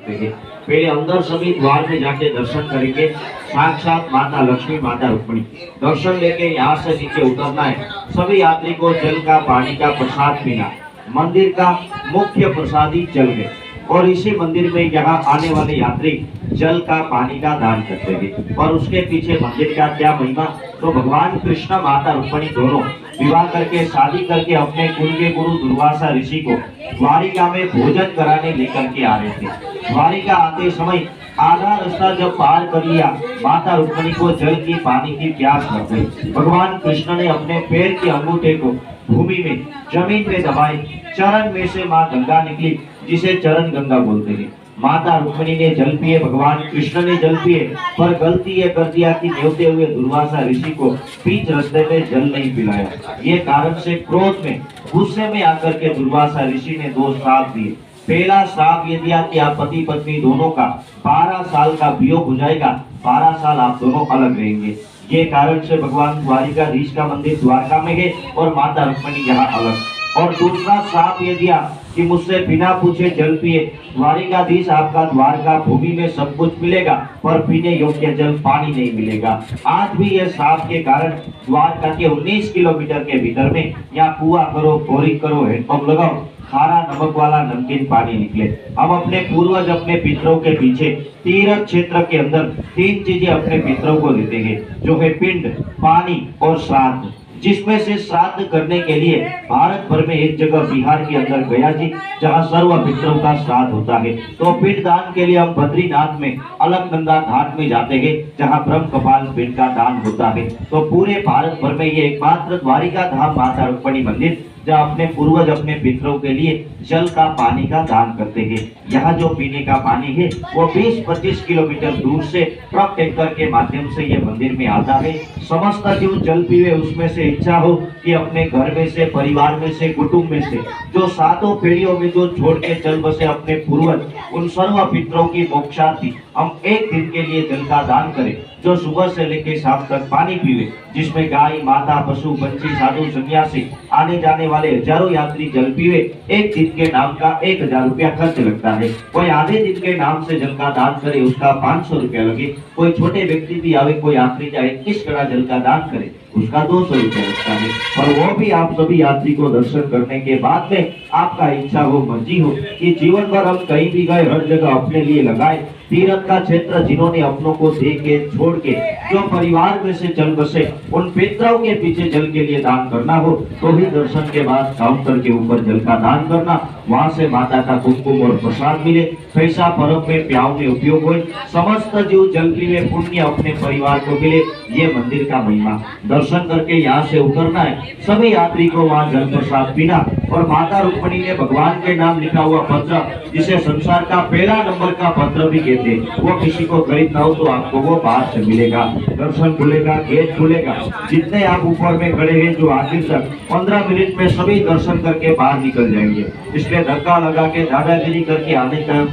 सकते हैं। पहले अंदर सभी द्वार में जाके दर्शन करेंगे। साक्षात माता लक्ष्मी, माता रुक्मिणी। दर्शन लेके यहाँ से नीचे उतरना है। सभी यात्री को जल का, पानी का प्रसाद पीना। मंदिर का मुख्य प्रसादी जल है और इसी मंदिर में यहाँ आने वाले यात्री जल का, पानी का दान करते हैं। और उसके पीछे मंदिर का क्या महिमा, तो भगवान कृष्ण माता रुक्मिणी दोनों विवाह करके, शादी करके अपने कुल के गुरु दुर्वासा ऋषि को द्वारिका में भोजन कराने लेकर के आ रहे थे। द्वारिका आते समय आधा रास्ता जब पार कर लिया, माता रुक्मिणी को जल की, पानी की प्यास लग गई। भगवान कृष्ण ने अपने पैर के अंगूठे को भूमि में, जमीन में दबाए। चरण में से माँ गंगा निकली, जिसे चरण गंगा बोलते हैं। माता रुक्मिणी ने जल पिए, भगवान कृष्ण ने जल पिए, पर गलती ये कर दिया कि न्योते हुए दुर्वासा ऋषि को बीच रास्ते में जल नहीं पिलाया। ये कारण से क्रोध में, गुस्से में आकर के दुर्वासा ऋषि ने 2 श्राप दिए। पहला श्राप ये दिया कि आप पति पत्नी दोनों का 12 साल का वियोग हो जाएगा, 12 साल आप दोनों अलग रहेंगे। ये कारण से भगवान द्वारिकाधीश का मंदिर द्वारका में है और माता रुक्मिणी यहाँ अलग। और दूसरा श्राप ये दिया कि मुझसे बिना पूछे जल पिए। द्वारिकाधीश आपका द्वारका भूमि में सब कुछ मिलेगा, पर पीने योग्य जल, पानी नहीं मिलेगा। आज भी ये श्राप के कारण द्वारका के 19 किलोमीटर के भीतर में यहाँ कुआं करो, बोरिंग करो, हैंडपंप लगाओ, खारा नमक वाला नमकीन पानी निकले। हम अपने पूर्वज अपने पितरों के पीछे तीर्थ क्षेत्र के अंदर 3 चीजें अपने पितरों को देते हैं, जो है पिंड, पानी और श्राद्ध। जिसमें से श्राद्ध करने के लिए भारत भर में एक जगह बिहार के अंदर गया जी, जहाँ सर्व पितरों का श्राद्ध होता है। तो पिंड दान के लिए हम बद्रीनाथ में अलकनंदा घाट में जाते हैं, जहाँ ब्रह्म कपाल पिंड का दान होता है। तो पूरे भारत भर में ये एकमात्र द्वारिका धाम माता रुक्मिणी मंदिर जहाँ अपने पूर्वज अपने पितरों के लिए जल का, पानी का दान करते हैं। यहाँ जो पीने का पानी है वो 20-25 किलोमीटर दूर से ट्रक टैंकर के माध्यम से ये मंदिर में आता है। समस्त जीव जल पीवे, उसमें से इच्छा हो कि अपने घर में से, परिवार में से, कुटुंब में से जो 7 पीढ़ियों में जो छोड़ के चल बसे अपने पूर्वज, उन सर्व पितरों की मोक्षार्थी हम एक दिन के लिए जल का दान करें। जो सुबह से लेकर शाम तक पानी पीवे, जिसमें गाय, माता, पशु, पंछी, साधु, सन्यासी, आने जाने वाले हजारों यात्री जल पीवे। एक दिन के नाम का 1000 रुपया खर्च लगता है। कोई आधे दिन के नाम से जल का दान करे, उसका 500 रुपया लगे। कोई छोटे व्यक्ति भी आवे, कोई यात्री जाए 21 कड़ा जल का दान करे, उसका 200 रुपया लगता है। और वो भी आप सभी यात्री को दर्शन करने के बाद में आपका इच्छा हो, मर्जी हो कि जीवन भर हम कहीं भी गए, हर जगह अपने लिए लगाए। तीर्थ का क्षेत्र जिन्होंने अपनों को दे के, छोड़ के, जो परिवार में से चल बसे, उन पितरों के पीछे जल के लिए दान करना हो तो भी दर्शन के बाद काउंटर के ऊपर जल का दान करना। वहां से माता का कुमकुम और प्रसाद मिले, पैसा पर्व में प्याव में उपयोग हो, समस्त जीव जल पीवे, पुण्य अपने परिवार को मिले। ये मंदिर का महिमा। दर्शन करके यहाँ से उतरना है, सभी यात्री को वहाँ जल प्रसाद पीना। और माता रुक्मिणी ने भगवान के नाम लिखा हुआ पत्र, जिसे संसार का पहला नंबर का पत्र भी कहते हैं, वो किसी को खरीदना हो तो आपको वो बाहर से मिलेगा। दर्शन खुलेगा, गेट खुलेगा। जितने आप ऊपर में खड़े हैं, जो आखिर तक 15 मिनट में सभी दर्शन करके बाहर निकल जाएंगे। इसलिए धक्का लगा के, दादागिरी करके आने का